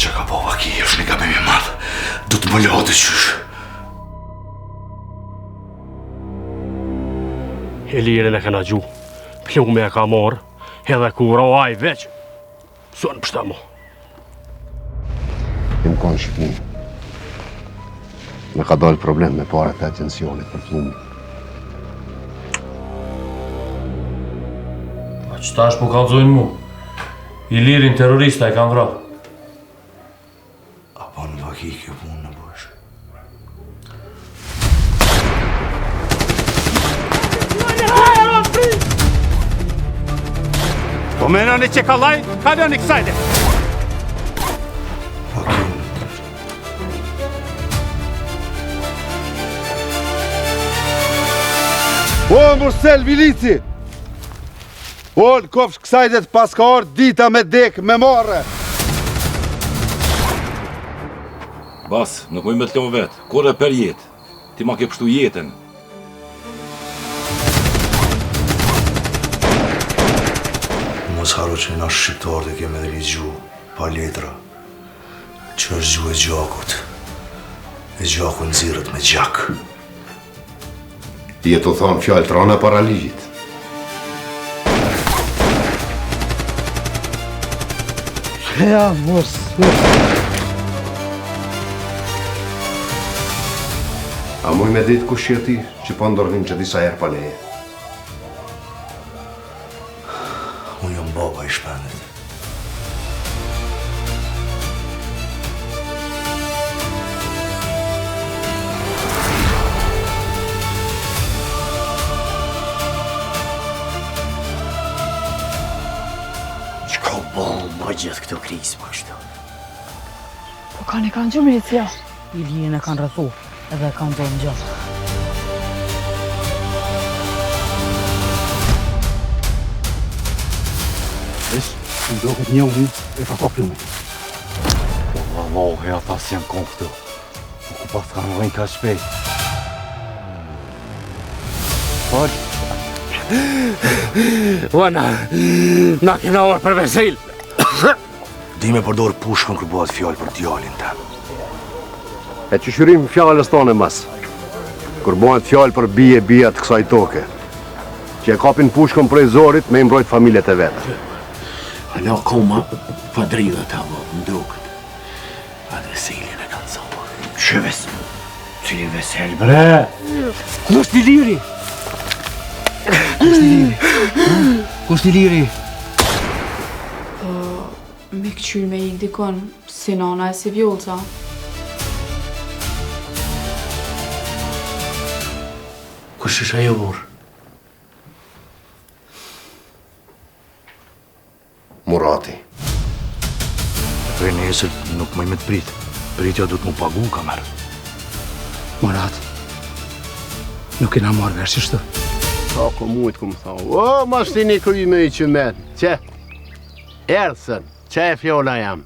Që ka po vaki, është një gabim i madh. Du të më lodhë qysh. Elirin e kena gju. Plume e ka morë, edhe kur o aj veç. Suan pështa mu. Im konë shqipni. Me ka dalë problem me paret e agencionit për plumin. A qëta është po kalzojnë mu? Ilirin terrorista e kanë vra. Apo në vaki kjo punë në bësh. Po menani që ka laj, kaloni kësajde. O, Mursel Vilici! O, në kofsh kësajdet pas ka orë dita me dek me marre! Bas, nuk mëj me të lëmë vetë, kore për jetë. Ti ma ke pështu jetën. Mos haro që na shqiptarët e keme dhe ligju, pa letra, që është gju e gjakut. E gjaku nëzirët me gjak. Je të thonë fjallë trona para ligjit. Ja, mos. A muj me ditë kush je ti që po ndorhin që disa herë pa leje? Unë jam baba i shpendit. Qka bolë ma gjithë këto krisë ma shtë? Po kanë e kanë gjë milicia. Ilirin e kanë rrethu, edhe e kanë zonë gjë. Në do këtë një unë, e ka plumin. Wallah, ja ta si janë konë këtu. Po ku pas kanë vëjnë ka shpejt. Falë. Wana, na kena orë për vesil. Di me përdor pushkën kër bëhet fjallë për djallin të. E që shyrim fjallës tonë mas. Kër bëhet fjallë për bije të kësaj toke. Që e kapin pushkën prej zorit me imbrojt familjet e vetë. Alo koma, pa dridhe ta më, më dukët. A veselin e kanë zonë. Që vesel? Cili vesel, bre? Ku është Iliri? Ku është Iliri? Me këqyr me ik dikon, si nana e si vjollca. Kush është ajo burë? Murati. Prej nesër nuk mëj me të pritë. Pritja du të mu pagu kamer. Murat, nuk kena marrë vesh qështu. Sa ku mujtë ku më thonë, o, ma shtini kry me i që menë, që? Erësën, që e fjolla jam.